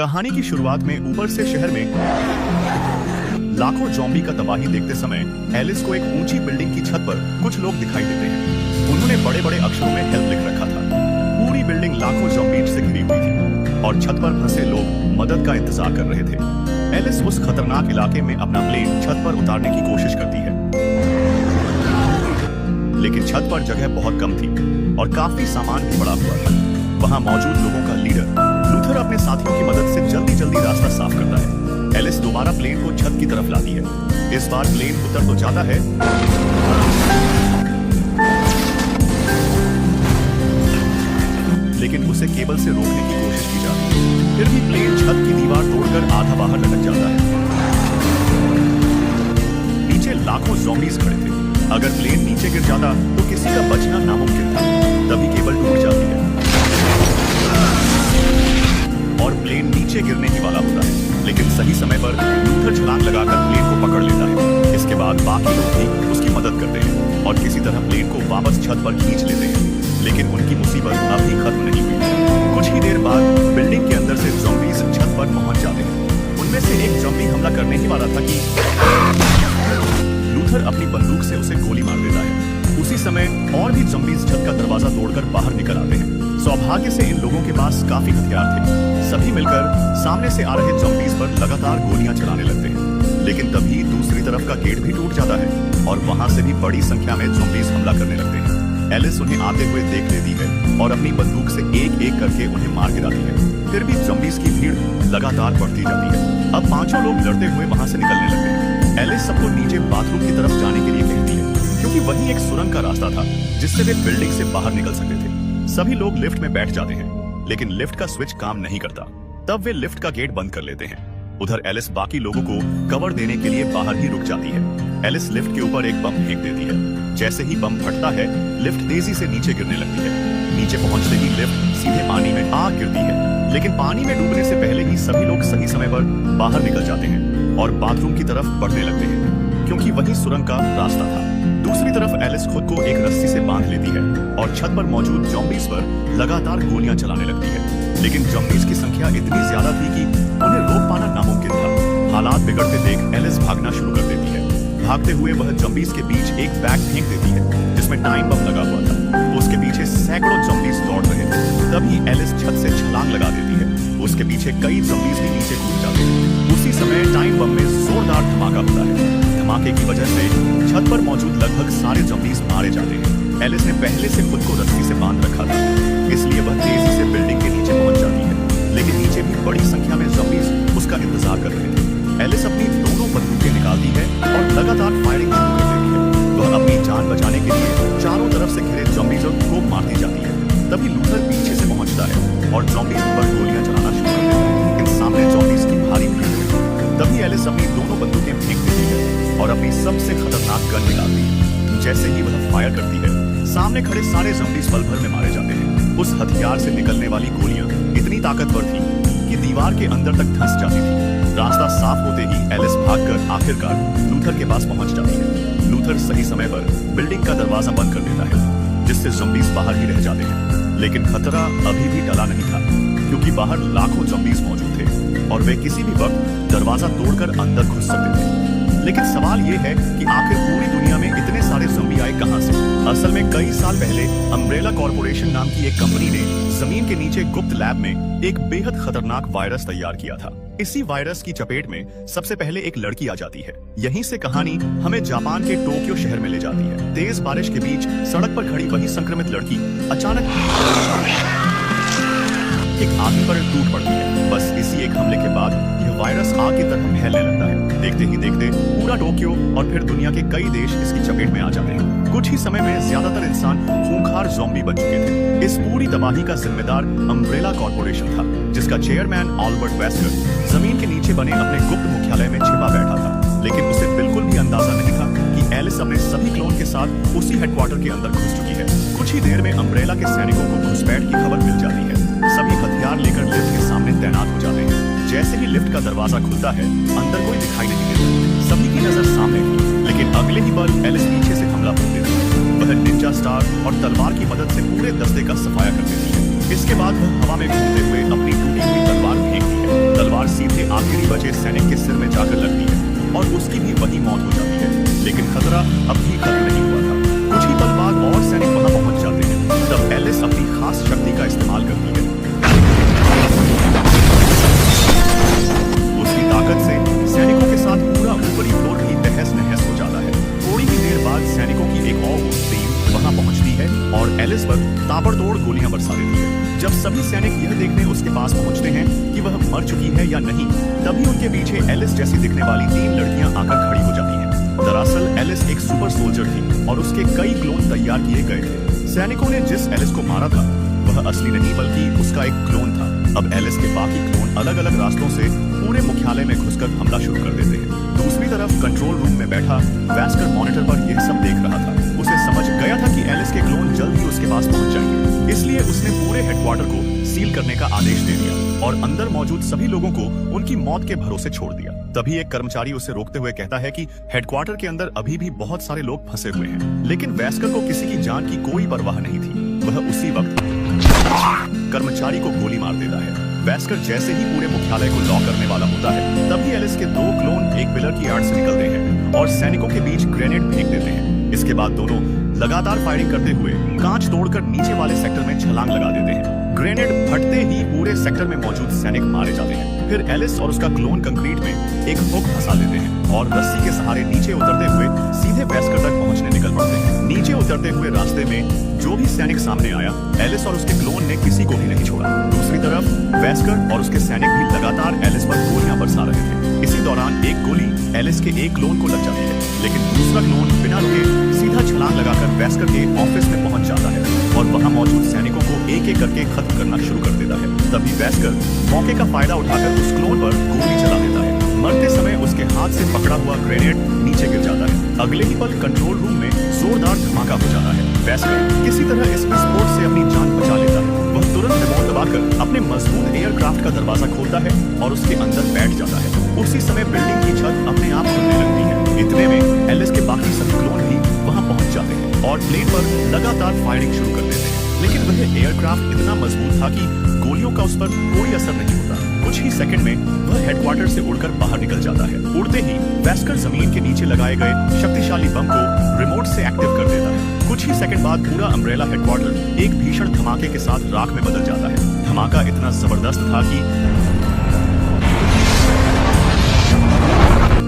कहानी की शुरुआत में ऊपर से शहर में लाखों ज़ॉम्बी का तबाही देखते समय एलिस को एक ऊंची बिल्डिंग की छत पर कुछ लोग दिखाई देते हैं। उन्होंने बड़े बड़े अक्षरों में हेल्प लिख रखा था। पूरी बिल्डिंग लाखों ज़ॉम्बीज से घिरी हुई थी और छत पर फंसे लोग मदद का इंतजार कर रहे थे। एलिस उस खतरनाक इलाके में अपना प्लेन छत पर उतारने की कोशिश करती है, लेकिन छत पर जगह बहुत कम थी और काफी सामान भी पड़ा हुआ था। वहां मौजूद लोगों का लीडर लूथर अपने साथियों की मदद से जल्दी जल्दी रास्ता साफ करता है। एलिस दोबारा प्लेन को छत की तरफ लाती है। इस बार प्लेन उतर तो जाता है, लेकिन उसे केबल से रोकने की कोशिश की जाती है। फिर भी प्लेन छत की दीवार तोड़कर आधा बाहर लटक जाता है। नीचे लाखों ज़ॉम्बीज खड़े थे। अगर प्लेन नीचे गिर जाता तो किसी का बचना नामुमकिन था। तभी केबल टूट जाती है और प्लेन नीचे गिरने ही वाला होता है, लेकिन सही समय पर लूथर छलांग लगाकर प्लेन को पकड़ लेता है। इसके बाद बाकी लोग भी उसकी मदद करते हैं और किसी तरह प्लेन को वापस छत पर खींच लेते हैं। लेकिन उनकी मुसीबत अभी खत्म नहीं हुई। कुछ ही देर बाद बिल्डिंग के अंदर से ज़ॉम्बीज छत पर पहुंच जाते हैं। उनमें से एक ज़ॉम्बी हमला करने ही वाला था कि लूथर अपनी बंदूक से उसे गोली मार देता है। उसी समय और भी ज़ॉम्बीज छत का दरवाजा तोड़कर बाहर निकल आते हैं। सौभाग्य से इन लोगों के पास काफी हथियार थे। सभी मिलकर सामने से आ रहे ज़ॉम्बीज पर लगातार गोलियां चलाने लगते हैं। लेकिन तभी दूसरी तरफ का गेट भी टूट जाता है और वहां से भी बड़ी संख्या में ज़ॉम्बीज हमला करने लगते हैं। एलिस उन्हें आते हुए देख लेती है और अपनी बंदूक से एक एक करके उन्हें मार गिराती है। फिर भी ज़ॉम्बीज की भीड़ लगातार बढ़ती जाती है। अब पांचों लोग लड़ते हुए वहां से निकलने लगते हैं। एलिस सबको नीचे बाथरूम की तरफ जाने के लिए कहती है, क्योंकि वही एक सुरंग का रास्ता था जिससे वे बिल्डिंग से बाहर निकल सकते थे। सभी लोग लिफ्ट में बैठ जाते हैं, लेकिन लिफ्ट का स्विच काम नहीं करता। तब वे लिफ्ट का गेट बंद कर लेते हैं। उधर एलिस बाकी लोगों को कवर देने के लिए बाहर ही रुक जाती है। एलिस लिफ्ट के ऊपर एक बम फेंक देती है। जैसे ही बम फटता है, लिफ्ट तेजी से नीचे गिरने लगती है। नीचे पहुंचते ही लिफ्ट सीधे पानी में आ गिरती है, लेकिन पानी में डूबने से पहले ही सभी लोग सही समय पर बाहर निकल जाते हैं और बाथरूम की तरफ बढ़ने लगते हैं, क्योंकि वही सुरंग का रास्ता था। दूसरी तरफ एलिस खुद को एक रस्सी से बांध लेती है और छत पर मौजूद ज़ॉम्बीज पर लगातार गोलियां चलाने लगती है। लेकिन ज़ॉम्बीज की संख्या इतनी ज्यादा थी कि उन्हें रोक पाना नामुमकिन था। हालात बिगड़ते देख एलिस भागना शुरू कर देती है। भागते हुए वह ज़ॉम्बीज के बीच एक बैग फेंक देती है जिसमें टाइम बम लगा हुआ था। उसके पीछे सैकड़ों ज़ॉम्बीज दौड़ रहे थे। तभी एलिस छत से छलांग लगा देती है। उसके पीछे कई ज़ॉम्बीज भी नीचे कूद जाते हैं। उसी समय टाइम बम में जोरदार धमाका होता है। धमाके की वजह से छत पर मौजूद लगभग सारे ज़ॉम्बीज मारे जाते हैं। एलिस ने पहले से खुद को रस्सी से बांध रखा था, इसलिए वह तेजी से बिल्डिंग के नीचे पहुंच जाती है। लेकिन नीचे भी बड़ी संख्या में ज़ॉम्बीज उसका इंतजार कर रहे थे। एलिस अपनी दोनों बंदूकें निकालती है और लगातार फायरिंग शुरू कर देती है। वह अपनी जान बचाने के लिए चारों तरफ से घिरे ज़ॉम्बीज़ों को मारती जाती है। तभी लूथर पीछे से पहुंचता है और ज़ॉम्बीज पर गोलियां चलाना शुरू कर देता है। लेकिन सामने ज़ॉम्बीज की भारी भीड़ है। तभी एलिस अपनी दोनों बंदूकें फेंक देती है और अपनी सबसे खतरनाक गन निकालती है। जैसे ही वह फायर करती है, सामने खड़े सारे ज़ॉम्बीज पल भर में मारे जाते हैं। उस हथियार से निकलने वाली गोलियां इतनी ताकतवर थी कि दीवार के अंदर तक धंस जाती थी। रास्ता साफ होते ही एलिस भागकर आखिरकार लूथर के पास पहुंच जाती है। लूथर सही समय पर बिल्डिंग का दरवाजा बंद कर देता है, जिससे ज़ॉम्बीज बाहर ही रह जाते हैं। लेकिन खतरा अभी भी टला नहीं था, क्योंकि बाहर लाखों ज़ॉम्बीज मौजूद थे और वे किसी भी वक्त दरवाजा तोड़कर अंदर घुस सकते थे। लेकिन सवाल ये है कि आखिर पूरी दुनिया में इतने सारे ज़ॉम्बी आए कहां से? असल में कई साल पहले अम्ब्रेला कॉर्पोरेशन नाम की एक कंपनी ने जमीन के नीचे गुप्त लैब में एक बेहद खतरनाक वायरस तैयार किया था। इसी वायरस की चपेट में सबसे पहले एक लड़की आ जाती है। यहीं से कहानी हमें जापान के टोक्यो शहर में ले जाती है। तेज बारिश के बीच सड़क पर खड़ी वही संक्रमित लड़की अचानक एक आदमी पर टूट पड़ती है। बस इसी एक हमले के बाद यह वायरस आग की तरह फैलने लगता है। देखते ही देखते पूरा टोक्यो और फिर दुनिया के कई देश इसकी चपेट में आ जाते हैं। कुछ ही समय में ज्यादातर इंसान खूंखार ज़ॉम्बी बन चुके थे। इस पूरी तबाही का जिम्मेदार अम्ब्रेला कॉर्पोरेशन था, जिसका चेयरमैन ऑल्बर्ट वेस्कर जमीन के नीचे बने अपने गुप्त मुख्यालय में छिपा बैठा था। लेकिन उसे बिल्कुल भी अंदाजा नहीं था कि एलिस अपने सभी क्लोन के साथ उसी हेडक्वार्टर के अंदर घुस चुकी है। कुछ ही देर में अम्ब्रेला के सैनिकों को घुसपैठ की खबर मिल जाती है। सभी हथियार लेकर लिफ्ट के सामने तैनात हो जाते हैं। जैसे ही लिफ्ट का दरवाजा खुलता है, अंदर कोई दिखाई नहीं देता। सभी की नजर सामने थी, लेकिन अगले ही पल एलिस पीछे से हमला कर देती है। वह निंजा स्टार और तलवार की मदद से पूरे दस्ते का सफाया कर देती है। इसके बाद वह हवा में घूमते हुए अपनी टूटी हुई तलवार फेंकती है। तलवार सीधे आखिरी बचे सैनिक के सिर में जाकर लगती है और उसकी भी वही मौत हो जाती है। लेकिन खतरा अब भी खत्म नहीं हुआ था। कुछ ही पल बाद और सैनिक वहां पहुंच जाते हैं। तब एलिस अपनी खास शक्ति का इस्तेमाल करती है। उसकी ताकत से सैनिकों के साथ पूरा ऊपरी फ्लोर ही तहस नहस हो जाता है। थोड़ी ही देर बाद सैनिकों की एक और टीम वहां पहुंचती है और एलिस पर ताबड़तोड़ गोलियां बरसा देती है। जब सभी सैनिक यह देखने उसके पास पहुंचते हैं कि वह मर चुकी है या नहीं, तभी उनके पीछे एलिस जैसी दिखने वाली 3 लड़कियां आकर खड़ी हो जाती हैं। दरअसल एलिस एक सुपर सोल्जर थी और उसके कई क्लोन तैयार किए गए थे। सैनिकों ने जिस एलिस को मारा था वह असली नहीं बल्कि उसका एक क्लोन था। अब एलिस के बाकी क्लोन अलग अलग रास्तों से पूरे मुख्यालय में घुसकर हमला शुरू कर देते हैं। दूसरी तरफ कंट्रोल रूम में बैठा वैस्कर मॉनिटर पर यह सब देख रहा था। उसे समझ गया था कि एलिस के क्लोन जल्द ही उसके पास पहुंच जाएंगे, इसलिए उसने पूरे हेडक्वार्टर को सील करने का आदेश दे दिया और अंदर मौजूद सभी लोगों को उनकी मौत के भरोसे छोड़ दिया। तभी एक कर्मचारी उसे रोकते हुए कहता है कि हेडक्वार्टर के अंदर अभी भी बहुत सारे लोग फंसे हुए हैं। लेकिन वैस्कर को किसी की जान की कोई परवाह नहीं थी। वह उसी वक्त कर्मचारी को गोली मार देता है। वैस्कर जैसे ही पूरे मुख्यालय को लॉक करने वाला होता है, तभी एलिस के 2 क्लोन एक पिलर की आड़ से निकलते हैं और सैनिकों के बीच ग्रेनेड फेंक देते हैं। इसके बाद दोनों लगातार फायरिंग करते हुए कांच तोड़कर नीचे वाले सेक्टर में छलांग लगा देते हैं। ग्रेनेड फटते ही पूरे सेक्टर में मौजूद सैनिक मारे जाते हैं। फिर एलिस और उसका क्लोन कंक्रीट में एक हुक फंसा देते हैं और रस्सी के सहारे नीचे उतरते हुए सीधे वैस्कर तक पहुंचने निकल पड़ते हैं। नीचे उतरते हुए रास्ते में जो भी सैनिक सामने आया, एलिस और उसके क्लोन ने किसी को भी नहीं छोड़ा। दूसरी तरफ वैस्कर और उसके सैनिक भी लगातार एलिस पर गोलियां बरसा रहे थे। इसी दौरान एक गोली एलिस के एक क्लोन को लग जाती है, लेकिन दूसरा क्लोन बिना रुके सीधा छलांग लगाकर वैस्कर के ऑफिस में पहुंच जाता है और वहां मौजूद सैनिकों को एक एक करके खत्म करना शुरू कर देता है। तभी वैस्कर मौके का फायदा उठाकर उस क्लोन पर गोली चला देता है। मरते समय उसके हाथ से पकड़ा हुआ ग्रेनेड नीचे गिर जाता है। अगले ही पल कंट्रोल रूम में जोरदार धमाका हो जाता है। वैस्कर किसी तरह इस विस्फोट से अपनी जान बचा लेता है। वह तुरंत रिमोट दबाकर अपने मजबूत एयरक्राफ्ट का दरवाजा खोलता है और उसके अंदर बैठ जाता है। उसी समय बिल्डिंग की छत अपने आप खुलने लगती है। इतने में एलिस के बाकी सभी क्लोन भी वहां पहुंच जाते हैं और प्लेन पर लगातार फायरिंग शुरू कर देते हैं। लेकिन वह एयरक्राफ्ट इतना मजबूत था कि गोलियों का उस पर कोई असर नहीं होता। कुछ ही सेकंड में वह हेडक्वार्टर से उड़कर बाहर निकल जाता है। उड़ते ही वैस्कर जमीन के नीचे लगाए गए शक्तिशाली बम को रिमोट से एक्टिव कर देता है। कुछ ही सेकंड बाद पूरा अम्ब्रेला हेडक्वार्टर एक भीषण धमाके के साथ राख में बदल जाता है। धमाका इतना जबरदस्त था कि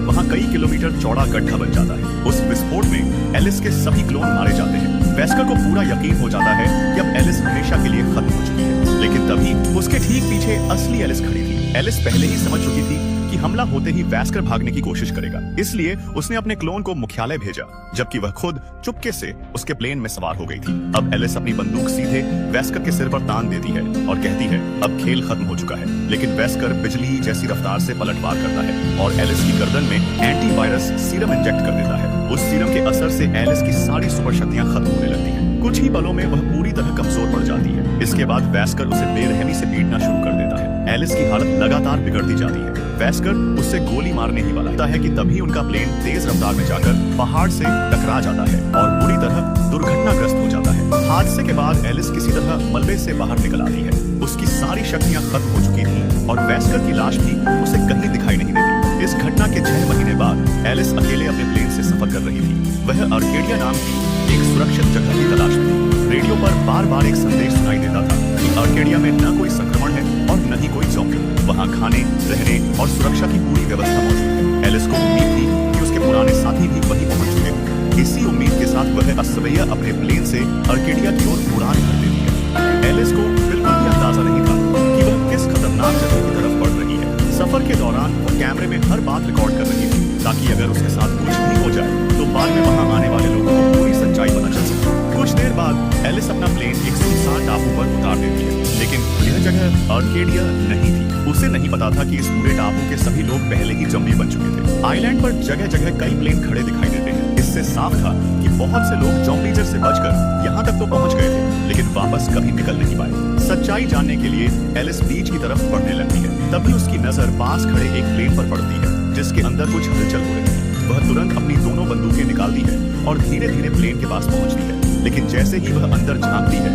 वहां कई किलोमीटर चौड़ा गड्ढा बन जाता है। उस विस्फोट में एलिस के सभी क्लोन मारे जाते हैं। वैस्कर को पूरा यकीन हो जाता है कि अब एलिस हमेशा के लिए खत्म हो चुकी है। लेकिन तभी उसके ठीक पीछे असली एलिस खड़ी थी। एलिस पहले ही समझ चुकी थी कि हमला होते ही वैस्कर भागने की कोशिश करेगा, इसलिए उसने अपने क्लोन को मुख्यालय भेजा, जबकि वह खुद चुपके से उसके प्लेन में सवार हो गई थी। अब एलिस अपनी बंदूक सीधे वैस्कर के सिर पर तान देती है और कहती है अब खेल खत्म हो चुका है। लेकिन वैस्कर बिजली जैसी रफ्तार से पलटवार करता है और एलिस की गर्दन में एंटीवायरस सीरम इंजेक्ट कर देता है। उस सीरम के असर से एलिस की सारी सुपर शक्तियां खत्म होने लगती हैं। कुछ ही पलों में वह पूरी तरह कमजोर पड़ जाती है। इसके बाद वैस्कर उसे बेरहमी से पीटना शुरू कर देता है। एलिस की हालत लगातार बिगड़ती जाती है। वैस्कर उससे गोली मारने ही वाला होता है कि तभी उनका प्लेन तेज रफ्तार में जाकर पहाड़ से टकरा जाता है और बुरी तरह दुर्घटनाग्रस्त हो जाता है। हादसे के बाद एलिस किसी तरह मलबे से बाहर निकल आती है। उसकी सारी शक्तियां खत्म हो चुकी थी और वैस्कर की लाश भी उसे कहीं दिखाई नहीं देती। इस घटना के 6 महीने बाद एलिस अकेले अपने प्लेन से सफर कर रही थी। वह अर्केडिया नाम की एक सुरक्षित जगह की तलाश में थी। रेडियो पर बार बार एक संदेश सुनाई देता था कि अर्केडिया में न कोई संक्रमण है और न ही कोई ज़ॉम्बी। वहाँ खाने, रहने और सुरक्षा की पूरी व्यवस्था मौजूद है। एलिस को उम्मीद थी कि उसके पुराने साथी भी वहीं पहुंच चुके हैं। इसी उम्मीद के साथ वह असमैया अपने प्लेन से अर्केडिया की ओर उड़ान भर देती है। एलिस को बिल्कुल भी अंदाजा नहीं था कि वह किस खतरनाक जगह की तरफ बढ़ रही है। सफर के दौरान वह कैमरे में हर बात रिकॉर्ड कर रही थी ताकि अगर उसके साथ कुछ भी हो जाए तो बाद में वहां आने वाले लोगों को पूरी सच्चाई पता चल सके। कुछ देर बाद एलिस अपना प्लेन एक सुनसान टापू पर उतार देती है, लेकिन यह जगह अर्केडिया नहीं थी। उसे नहीं पता था कि इस पूरे टापू के सभी लोग पहले ही ज़ॉम्बी बन चुके थे। आइलैंड पर जगह जगह कई प्लेन खड़े दिखाई देते हैं। इससे साफ था कि बहुत से लोग ज़ॉम्बीज़र से बचकर यहाँ तक तो पहुँच गए थे, लेकिन वापस कभी निकल नहीं पाए। सच्चाई जानने के लिए एलिस बीच की तरफ बढ़ने लगती है। तभी उसकी नजर पास खड़े एक प्लेन पर पड़ती है जिसके अंदर कुछ हलचल हो रही है। वह तुरंत अपनी दोनों बंदूकें निकालती है और धीरे धीरे प्लेन के पास पहुंचती है। लेकिन जैसे ही वह अंदर झांकती है,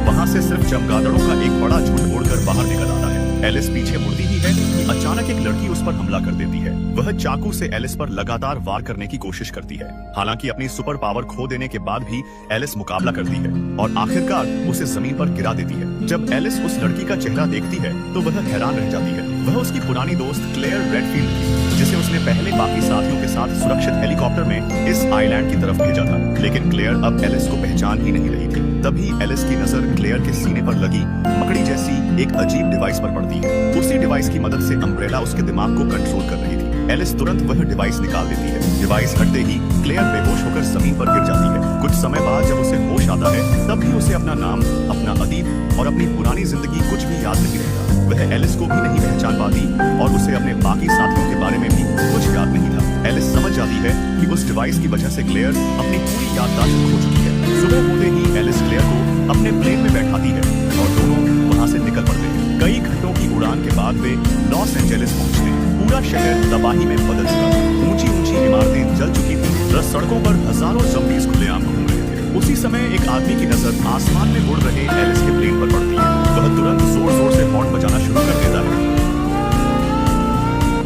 वहां से सिर्फ चमगादड़ों का एक बड़ा झुंड उड़कर बाहर बाहर निकल आता है। एलिस पीछे मुड़ती ही है कि अचानक एक लड़की उस पर हमला कर देती है। वह चाकू से एलिस पर लगातार वार करने की कोशिश करती है। हालांकि अपनी सुपर पावर खो देने के बाद भी एलिस मुकाबला करती है और आखिरकार उसे जमीन पर गिरा देती है। जब एलिस उस लड़की का चेहरा देखती है तो वह हैरान रह जाती है। वह उसकी पुरानी दोस्त क्लेयर रेडफील्ड थी, जिसे उसने पहले बाकी साथियों के साथ सुरक्षित हेलीकॉप्टर में इस आइलैंड की तरफ भेजा था। लेकिन क्लेयर अब एलिस को पहचान ही नहीं रही थी। तभी एलिस की नजर क्लेयर के सीने पर लगी मकड़ी जैसी एक अजीब डिवाइस पर पड़ती है। उसी डिवाइस की मदद से अम्ब्रेला उसके दिमाग को कंट्रोल कर रही थी। एलिस तुरंत वह डिवाइस निकाल देती है। डिवाइस हटते ही क्लेयर बेहोश होकर जमीन पर गिर जाती है। कुछ समय बाद जब उसे होश आता है तब भी उसे अपना नाम, अपना अतीत और अपनी पुरानी जिंदगी कुछ भी याद नहीं रहता। वह एलिस को भी नहीं पहचान पाती और उसे अपने बाकी साथियों के बारे में भी कुछ याद नहीं था। एलिस समझ जाती है कि उस डिवाइस की वजह से क्लेयर अपनी पूरी याददाश्त खो चुकी है। सुबह होते ही एलिस क्लेयर को अपने प्लेन में बैठाती है और दोनों वहां से निकल पड़ते हैं। कई घंटों की उड़ान के बाद वे लॉस एंजेलिस पहुंचते हैं। पूरा शहर तबाही में बदल चुका था। ऊंची ऊंची इमारतें जल चुकी थी। सड़कों पर हजारों ज़ॉम्बीज़ खुलेआम घूम रहे थे। उसी समय एक आदमी की नजर आसमान में उड़ रहे एलिस के प्लेन पर पड़ती है। वह तुरंत जोर जोर से हॉर्न बजाना शुरू कर देता है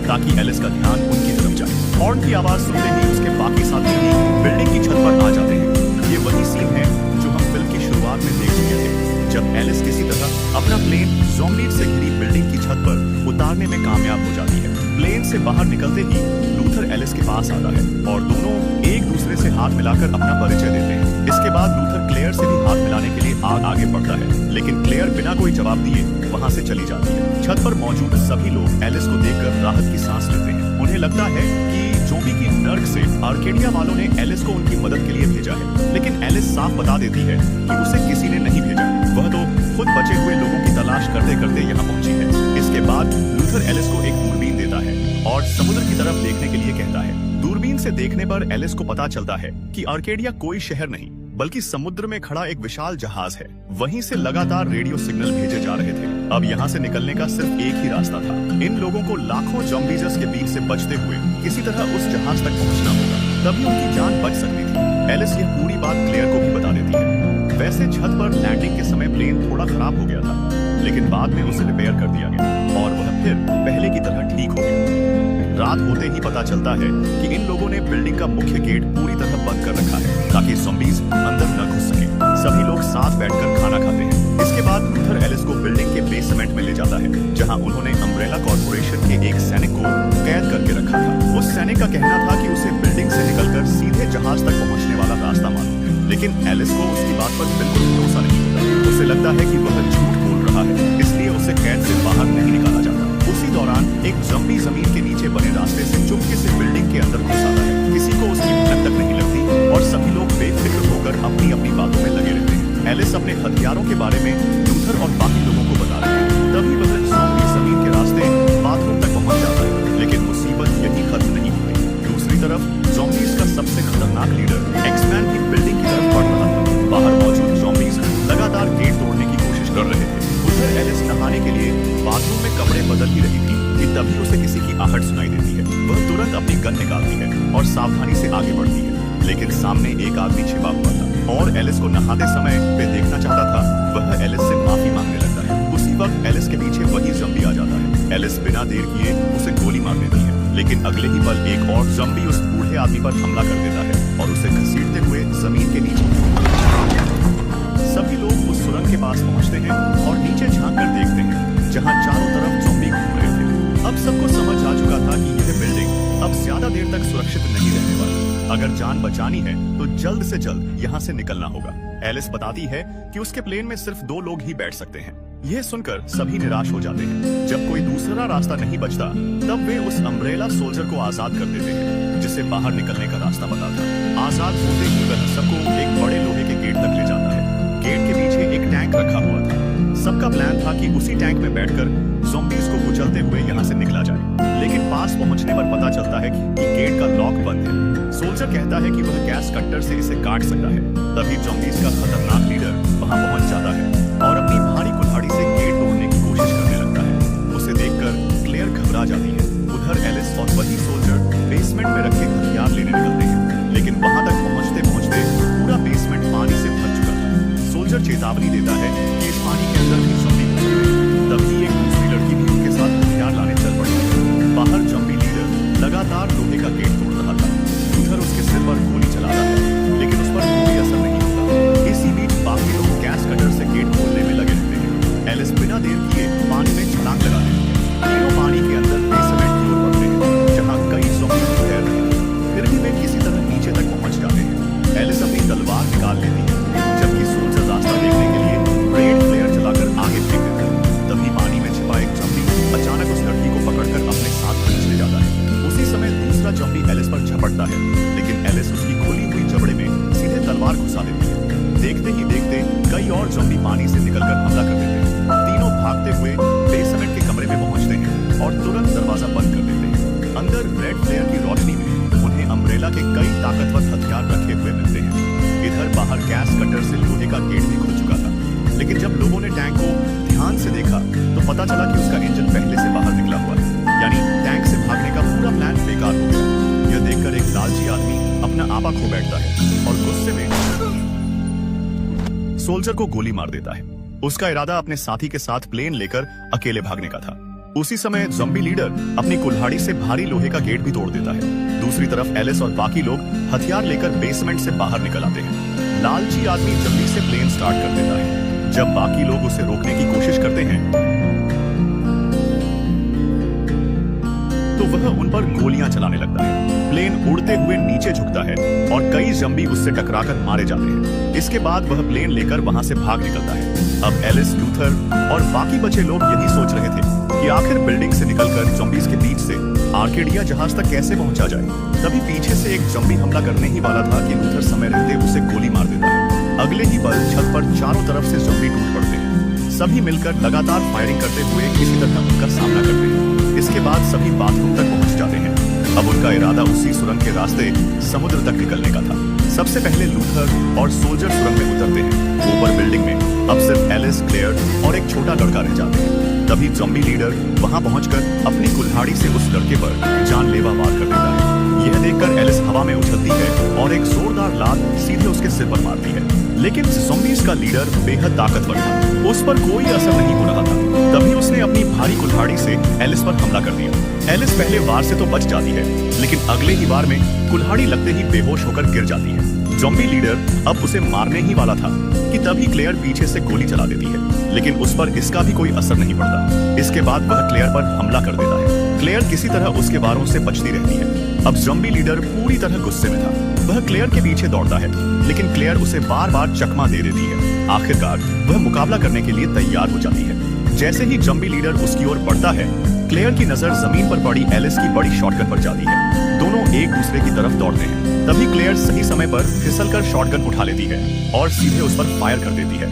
ताकि एलिस का ध्यान उनकी तरफ जाए। हॉर्न की आवाज सुनते ही उसके बाकी साथी भी बिल्डिंग की छत पर आ जाते हैं। ये वही सीन है जो हम फिल्म की शुरुआत में देख चुके थे, जब एलिस किसी तरह अपना प्लेन ज़ॉम्बीज़ से घिरी बिल्डिंग की छत पर उतारने में कामयाब हो जाती है। प्लेन से बाहर निकलते ही लूथर एलिस के पास आता है और दोनों एक दूसरे से हाथ मिलाकर अपना परिचय देते हैं। इसके बाद लूथर क्लेयर से भी हाथ मिलाने के लिए आगे बढ़ता है, लेकिन क्लेयर बिना कोई जवाब दिए वहां से चली जाती है। छत पर मौजूद सभी लोग एलिस को देखकर राहत की सांस लेते हैं। उन्हें लगता है कि ज़ॉम्बी की नर्क से आर्केडिया वालों ने एलिस को उनकी मदद के लिए भेजा है, लेकिन एलिस साफ बता देती है कि उसे किसी ने नहीं भेजा। वह तो खुद बचे हुए लोगों की तलाश करते करते यहाँ पहुंची है। इसके बाद लूथर एलिस को एक दूरबीन देता है और समुद्र की तरफ देखने के लिए कहता है। दूरबीन से देखने पर एलिस को पता चलता है कि आर्केडिया कोई शहर नहीं बल्कि समुद्र में खड़ा एक विशाल जहाज है। वहीं से लगातार रेडियो सिग्नल भेजे जा रहे थे। अब यहाँ से निकलने का सिर्फ एक ही रास्ता था। इन लोगों को लाखों ज़ॉम्बीज़ के बीच से बचते हुए किसी तरह उस जहाज तक पहुँचना होगा, तभी उनकी जान बच सकती थी। एलिस यह पूरी बात क्लेयर को भी बता देती है। वैसे छत पर लैंडिंग के समय प्लेन थोड़ा खराब हो गया था, लेकिन बाद में उसे रिपेयर कर दिया गया और वह फिर पहले की तरह ठीक हो गया। रात होते ही पता चलता है कि इन लोगों ने बिल्डिंग का मुख्य गेट पूरी तरह बंद कर रखा है ताकि ज़ॉम्बीज़ अंदर न घुस सके। सभी लोग साथ बैठकर खाना खाते हैं। इसके बाद लूथर एलिस को बिल्डिंग के बेसमेंट में ले जाता है, जहां उन्होंने अम्ब्रेला कॉर्पोरेशन के एक सैनिक को कैद करके रखा था। उस सैनिक का कहना था कि उसे बिल्डिंग से निकलकर सीधे जहाज तक पहुंचने वाला रास्ता मालूम है, लेकिन एलिस को उसकी बात पर बिल्कुल भरोसा नहीं होता। उसे लगता है कि वह झूठ बोल रहा है, इसलिए उसे कैद से बाहर नहीं निकाला जाता। उसी दौरान एक ज़ॉम्बी जमीन के नीचे बने रास्ते से चुपके से बिल्डिंग के अंदर घुस आता है। किसी को उसकी भनक तक नहीं लगती और सभी लोग बेफिक्र होकर अपनी अपनी बातों में लगे रहते हैं। एलिस अपने हथियारों के बारे में लूथर और बाकी लोगों को बता रहे हैं। तभी वह ज़ॉम्बी जमीन के रास्ते बाथरूम तक पहुंच जाता है, लेकिन मुसीबत यही खत्म नहीं होती। दूसरी तरफ ज़ॉम्बीज़ का सबसे खतरनाक लीडर एक्समैन की बिल्डिंग की तरफ बढ़ रहा था। बाहर मौजूद ज़ॉम्बीज़ लगातार गेट तोड़ने की कोशिश कर रहे थे। उधर एलिस नहाने के लिए बाथरूम में कपड़े बदल ही रही थी कि तभी उसे किसी की आहट सुनाई देती है। वह तुरंत अपनी गन निकालती है और सावधानी से आगे बढ़ती है, लेकिन सामने एक आदमी छिपा हुआ था और एलिस को नहाते समय वे देखना चाहता था। वह एलिस से माफी मांगने लगता है। उसी वक्त एलिस के पीछे वही ज़ॉम्बी आ जाता है। एलिस बिना देर किए उसे गोली मार देती है, लेकिन अगले ही पल एक और ज़ॉम्बी उस बूढ़े आदमी पर हमला कर देता है और उसे घसीटते हुए जमीन के नीचे। सभी लोग उस सुरंग के पास पहुंचते हैं और नीचे झांक कर देखते हैं, जहां चारों तरफ ज़ॉम्बी घूम रहे थे। अब सबको समझ आ चुका था कि यह बिल्डिंग अब ज्यादा देर तक सुरक्षित नहीं रहने वाली। अगर जान बचानी है तो जल्द से जल्द यहाँ से निकलना होगा। एलिस बताती है कि उसके प्लेन में सिर्फ 2 लोग ही बैठ सकते हैं। यह सुनकर सभी निराश हो जाते हैं। जब कोई दूसरा रास्ता नहीं बचता तब वे उस अम्ब्रेला सोल्जर को आजाद कर देते हैं, जिसे बाहर निकलने का रास्ता पता था। आजाद होते ही वह सबको एक बड़े लोहे के गेट तक ले जाता है। गेट के पीछे एक टैंक रखा हुआ था। सबका प्लान था कि उसी टैंक में बैठकर ज़ॉम्बीज़ को कुचलते हुए यहाँ से निकला जाए, लेकिन पास पहुंचने पर पता चलता है कि गेट का लॉक बंद है। सोल्जर कहता है कि वह गैस कट्टर से इसे काट सकता है। तभी ज़ॉम्बीज़ का खतरनाक लीडर वहां पहुंच जाता है और अपनी भारी कुल्हाड़ी से गेट तोड़ने की कोशिश करने लगता है। उसे देखकर क्लेयर घबरा जाती है। उधर एलिस और वही सोल्जर बेसमेंट में रखे हथियार लेने निकलते हैं, लेकिन वहां तक पहुंचते पहुंचते पूरा बेसमेंट पानी से भर चुका था। सोल्जर चेतावनी देता है कि इस पानी के अंदर भी ज़ॉम्बी घुस गए। तभी बिना देर किए पानी में छलांग लगा देती है। तीनों पानी के अंदर बेसमेंट की ओर बढ़ते हैं, जहां कई ज़ॉम्बी तैर रहे हैं। फिर भी वे किसी तरह नीचे तक पहुंच जाते हैं। एलिस अपनी तलवार निकाल लेती है, जबकि सोल्जर रास्ता देखने के लिए रेड फ्लेयर चलाकर आगे फेंक देते हैं। तभी पानी में छिपा एक ज़ॉम्बी अचानक उस लड़की को पकड़कर अपने साथ खींच ले जाता है। उसी समय दूसरा ज़ॉम्बी एलिस पर झपटता है, लेकिन एलिस उसकी खोली हुई जबड़े में सीधे तलवार घुसा देती है। देखते ही देखते कई और ज़ॉम्बी पानी से निकलकर हमला कर देते हैं। तीनों भागते हुए बेसमेंट के कमरे में पहुंचते हैं और तुरंत दरवाजा बंद कर देते हैं। अंदर रेड फ्लेयर की रोशनी में उन्हें अम्ब्रेला के कई ताकतवर हथियार रखे हुए मिलते हैं। इधर बाहर गैस कटर से लोहे का गेट भी खुल चुका था, लेकिन जब लोगों ने टैंक को ध्यान से देखा तो पता चला कि उसका इंजन पहले से बाहर निकला हुआ है, यानी टैंक से भागने का पूरा प्लान बेकार हो गया। यह देखकर एक लालची आदमी अपना आपा खो बैठता है और गुस्से में सोल्जर को गोली मार देता है। उसका इरादा अपने साथी के साथ प्लेन लेकर अकेले भागने का था। उसी समय ज़ॉम्बी लीडर अपनी कुल्हाड़ी से भारी लोहे का गेट भी तोड़ देता है। दूसरी तरफ एलिस और बाकी लोग हथियार लेकर बेसमेंट से बाहर निकल आते हैं। लालची आदमी जल्दी से प्लेन स्टार्ट कर देता है। जब बाकी लोग उसे रोकने की कोशिश करते हैं तो वह उन पर गोलियां चलाने लगता है। प्लेन उड़ते हुए नीचे झुकता है और कई ज़ॉम्बी उससे टकराकर मारे जाते हैं। इसके बाद वह प्लेन लेकर वहां से भाग निकलता है। अब एलिस, लूथर और बाकी बचे लोग यही सोच रहे थे कि आखिर बिल्डिंग से निकलकर ज़ॉम्बीज के बीच से आर्केडिया जहाज तक कैसे पहुंचा जाए। तभी पीछे से एक ज़ॉम्बी हमला करने ही वाला था कि लूथर समय रहते उसे गोली मार देता है। अगले ही पल छत पर चारों तरफ से ज़ॉम्बी टूट पड़ते हैं। सभी मिलकर लगातार फायरिंग करते हुए किसी तरह उनका सामना करते हैं। इसके बाद सभी बाथरूम तक पहुंच जाते हैं। अब उनका इरादा उसी सुरंग के रास्ते समुद्र तक निकलने का था। सबसे पहले लूथर और सोल्जर सुरंग में उतरते हैं। ऊपर बिल्डिंग में अब सिर्फ एलिस, क्लेयर और एक छोटा लड़का रह जाते हैं। तभी ज़ॉम्बी लीडर वहां पहुंचकर अपनी कुल्हाड़ी से उस लड़के पर जानलेवा वार कर देता है। यह देखकर एलिस हवा में उछलती है और एक जोरदार लात सीधे उसके सिर पर मारती है। लेकिन ज़ॉम्बीज का लीडर बेहद ताकतवर था, उस पर कोई असर नहीं हो रहा था। तभी उसने अपनी भारी कुल्हाड़ी से एलिस पर हमला कर दिया। एलिस पहले वार से तो बच जाती है, लेकिन अगले ही वार में कुल्हाड़ी लगते ही बेहोश होकर गिर जाती है। ज़ॉम्बी लीडर अब उसे मारने ही वाला था कि तभी क्लेयर पीछे से गोली चला देती है, लेकिन उस पर इसका भी कोई असर नहीं पड़ता। इसके बाद वह क्लेयर पर हमला कर देता है। क्लेयर किसी तरह उसके वारों से बचती रहती है। अब ज़ॉम्बी लीडर पूरी तरह गुस्से में था। वह क्लेयर के पीछे दौड़ता है, लेकिन क्लेयर उसे बार बार चकमा दे देती है। आखिरकार वह मुकाबला करने के लिए तैयार हो जाती है। जैसे ही ज़ॉम्बी लीडर उसकी ओर बढ़ता है, क्लेयर की नजर जमीन पर पड़ी एलिस की बड़ी शॉटगन पर जाती है। दोनों एक दूसरे की तरफ दौड़ते हैं। तभी क्लेयर सही समय पर फिसलकर शॉटगन उठा लेती है और सीधे उस पर फायर कर देती है।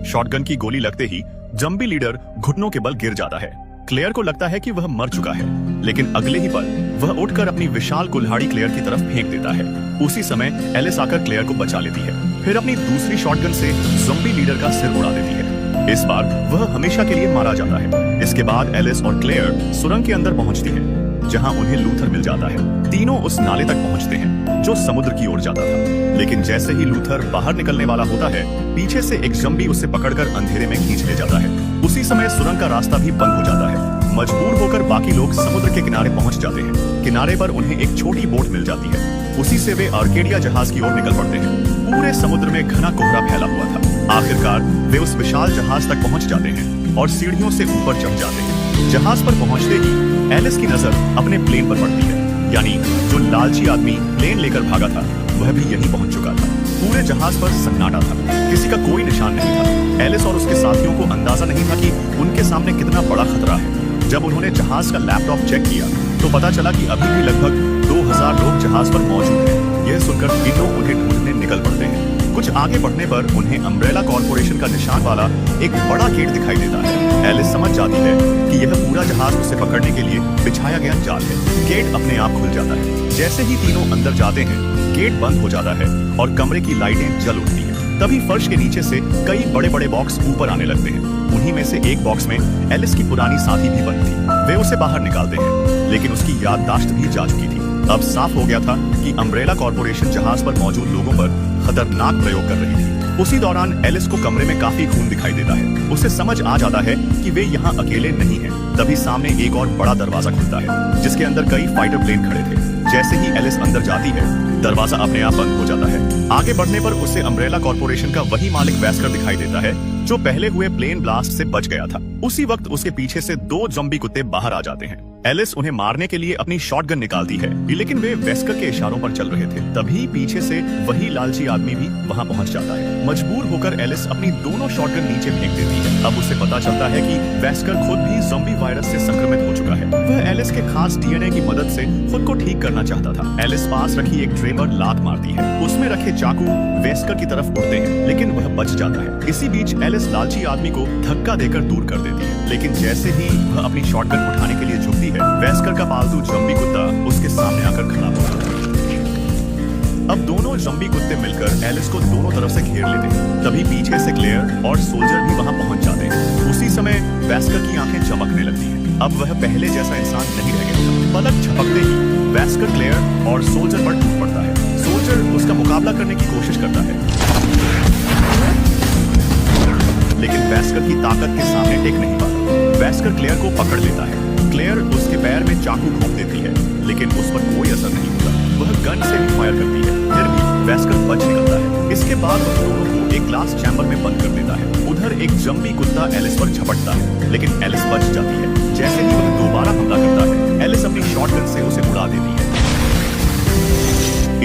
शॉटगन की गोली लगते ही ज़ॉम्बी लीडर घुटनों के बल गिर जाता है। क्लेयर को लगता है कि वह मर चुका है, लेकिन अगले ही पल वह उठकर अपनी विशाल कुल्हाड़ी क्लेयर की तरफ फेंक देता है। उसी समय एलिस आकर क्लेयर को बचा लेती है। फिर अपनी दूसरी शॉटगन से ज़ॉम्बी लीडर का सिर उड़ा देती है। इस बार वह हमेशा के लिए मारा जाता है। इसके बाद एलिस और क्लेयर सुरंग के अंदर पहुंचती है, जहां उन्हें लूथर मिल जाता है। तीनों उस नाले तक पहुंचते हैं जो समुद्र की ओर जाता था, लेकिन जैसे ही लूथर बाहर निकलने वाला होता है, पीछे से एक ज़ॉम्बी उसे पकड़कर अंधेरे में खींच ले जाता है। उसी समय सुरंग का रास्ता भी बंद हो जाता है। मजबूर होकर बाकी लोग समुद्र के किनारे पहुंच जाते हैं। किनारे पर उन्हें एक छोटी बोट मिल जाती है। उसी से वे आर्केडिया जहाज की ओर निकल पड़ते हैं। पूरे समुद्र में घना कोहरा फैला हुआ था। आखिरकार वे उस विशाल जहाज तक पहुंच जाते हैं और सीढ़ियों से ऊपर चढ़ जाते हैं। जहाज पर पहुंचते ही एलिस की नजर अपने प्लेन पर पड़ती है, यानी जो लालची आदमी प्लेन लेकर भागा था वह भी यहीं पहुंच चुका था। पूरे जहाज पर सन्नाटा था, किसी का कोई निशान नहीं था। एलिस और उसके साथियों को अंदाजा नहीं था कि उनके सामने कितना बड़ा खतरा है। जब उन्होंने जहाज का लैपटॉप चेक किया तो पता चला कि अभी भी लगभग 2000 लोग जहाज पर मौजूद हैं। यह सुनकर तीनों उन्हें ढूंढने निकल पड़ते हैं। कुछ आगे बढ़ने पर उन्हें अम्ब्रेला कॉर्पोरेशन का निशान वाला एक बड़ा गेट दिखाई देता है। एलिस समझ जाती है कि यह पूरा जहाज उसे पकड़ने के लिए बिछाया गया जाल है। गेट अपने आप खुल जाता है। जैसे ही तीनों अंदर जाते हैं, गेट बंद हो जाता है और कमरे की लाइटें जल उठती हैं। तभी फर्श के नीचे से कई बड़े बड़े बॉक्स ऊपर आने लगते हैं। उन्हीं में से एक बॉक्स में एलिस की पुरानी साथी भी बंद थी। वे उसे बाहर निकालते हैं, लेकिन उसकी याददाश्त भी जा चुकी थी। अब साफ हो गया था कि अम्ब्रेला कॉर्पोरेशन जहाज पर मौजूद लोगों पर खतरनाक प्रयोग कर रही थी। उसी दौरान एलिस को कमरे में काफी खून दिखाई देता है। उसे समझ आ जाता है कि वे यहाँ अकेले नहीं हैं। तभी सामने एक और बड़ा दरवाजा खुलता है, जिसके अंदर कई फाइटर प्लेन खड़े थे। जैसे ही एलिस अंदर जाती है, दरवाजा अपने आप बंद हो जाता है। आगे बढ़ने पर उसे अम्ब्रेला कॉर्पोरेशन का वही मालिक वैस्कर दिखाई देता है जो पहले हुए प्लेन ब्लास्ट से बच गया था। उसी वक्त उसके पीछे से 2 ज़ॉम्बी कुत्ते बाहर आ जाते हैं। एलिस उन्हें मारने के लिए अपनी शॉटगन निकालती है, लेकिन वे वेस्कर के इशारों पर चल रहे थे। तभी पीछे से वही लालची आदमी भी वहां पहुंच जाता है। मजबूर होकर एलिस अपनी दोनों शॉटगन नीचे फेंक देती है। अब उसे पता चलता है कि वेस्कर खुद भी ज़ॉम्बी वायरस से संक्रमित हो चुका है। वह एलिस के खास डीएनए की मदद से खुद को ठीक करना चाहता था। एलिस पास रखी एक ट्रे पर लात मारती है। उसमें रखे चाकू वेस्कर की तरफ उड़ते हैं, लेकिन वह बच जाता है। इसी बीच एलिस लालची आदमी को धक्का देकर दूर कर देती है, लेकिन जैसे ही वह अपनी शॉटगन उठाने के लिए झुकती है, वेस्कर का पालतू ज़ॉम्बी कुत्ता उसके सामने आकर खड़ा होता है। अब दोनों ज़ॉम्बी कुत्ते मिलकर एलिस को दोनों तरफ से घेर लेते हैं। तभी पीछे से क्लेयर और सोल्जर भी वहां पहुंच जाते हैं। उसी समय वेस्कर की आंखें चमकने लगती हैं। अब वह पहले जैसा इंसान नहीं रह गया। पलक झपकते ही वेस्कर क्लेयर और सोल्जर पर टूट पड़ता है। सोल्जर उसका मुकाबला करने की कोशिश करता है, लेकिन वेस्कर की ताकत के सामने टिक नहीं पाता। वेस्कर क्लेयर को पकड़ लेता है। क्लेयर उसके पैर में चाकू घोंप देती है, लेकिन उस पर कोई असर नहीं होता। वह गन से भी फायर करती है, फिर भी वेस्कर बच निकलता है। इसके बाद वह दोनों को एक ग्लास चैम्बर में बंद कर देता है। उधर एक ज़ॉम्बी कुत्ता एलिस पर झपटता है, लेकिन एलिस बच जाती है। जैसे ही वह दोबारा हमला करता है, एलिस अपनी शॉटगन से उसे उड़ा देती है।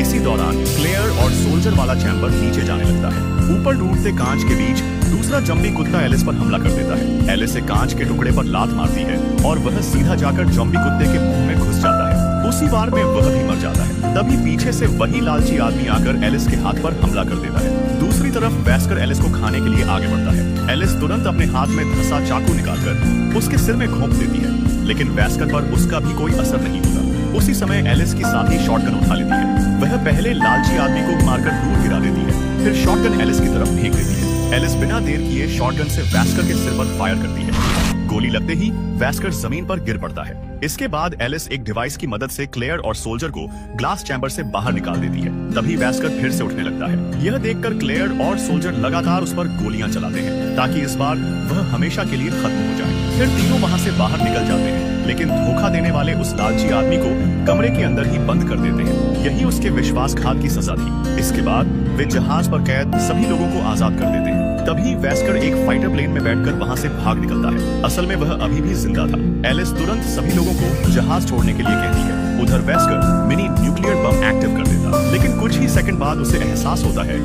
इसी दौरान क्लेयर और सोल्जर वाला चैम्बर नीचे जाने लगता है। ऊपर टूटते कांच के बीच दूसरा ज़ॉम्बी कुत्ता एलिस पर हमला कर देता है। एलिस से कांच के टुकड़े पर लात मारती है और वह सीधा जाकर ज़ॉम्बी कुत्ते के मुंह में घुस जाता है। उसी बार में वह भी मर जाता है। तभी पीछे से वही लालची आदमी आकर एलिस के हाथ पर हमला कर देता है। दूसरी तरफ वेस्कर एलिस को खाने के लिए आगे बढ़ता है। एलिस तुरंत अपने हाथ में धंसा चाकू निकालकर उसके सिर में घोंप देती है, लेकिन वेस्कर पर उसका भी कोई असर नहीं होता। उसी समय एलिस की साथी शॉटगन उठा लेती है। वह पहले लालची आदमी को मारकर दूर गिरा देती है, फिर शॉटगन एलिस की तरफ फेंक देती है। एलिस बिना देर किए शॉटगन से वेस्कर के सिर पर फायर करती है। गोली लगते ही वेस्कर जमीन पर गिर पड़ता है। इसके बाद एलिस एक डिवाइस की मदद से क्लेयर और सोल्जर को ग्लास चैम्बर से बाहर निकाल देती है। तभी वेस्कर फिर से उठने लगता है। यह देखकर क्लेयर और सोल्जर लगातार उस पर गोलियां चलाते हैं, ताकि इस बार वह हमेशा के लिए खत्म हो जाए। फिर तीनों वहां से बाहर निकल जाते हैं, लेकिन धोखा देने वाले उस लालची आदमी को कमरे के अंदर ही बंद कर देते हैं। यही उसके विश्वासघात की सजा थी। इसके बाद वे जहाज पर कैद सभी लोगों को आजाद कर देते हैं। तभी वेस्कर एक फाइटर प्लेन में बैठकर वहां से भाग निकलता है। असल में वह अभी भी जिंदा था। एलिस तुरंत सभी लोगों को जहाज छोड़ने के लिए कहती है। उधर Wesker mini nuclear bomb active कर देता, लेकिन कुछ ही सेकंड बाद उसे एहसास होता है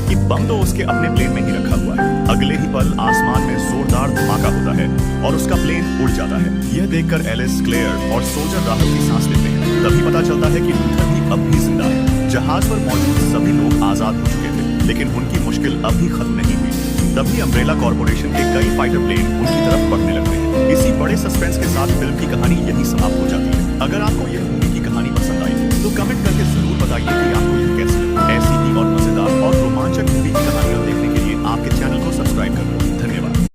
कि बम तो उसके अपने प्लेन में ही रखा हुआ है। अगले ही पल आसमान में जोरदार धमाका होता है और उसका प्लेन उड़ जाता है। यह देखकर एलिस, क्लेयर और सोल्जर राहत की सांस लेते हैं। तभी पता चलता है कि लूथर भी अब भी जिंदा है। जहाज पर मौजूद सभी लोग आजाद हो चुके थे, लेकिन उनकी मुश्किल अभी खत्म नहीं हुई। तभी अम्ब्रेला कॉर्पोरेशन के कई फाइटर प्लेन उनकी तरफ बढ़ने लगते हैं। इसी बड़े सस्पेंस के साथ फिल्म की कहानी यही समाप्त हो जाती है। अगर आपको यह मूवी की कहानी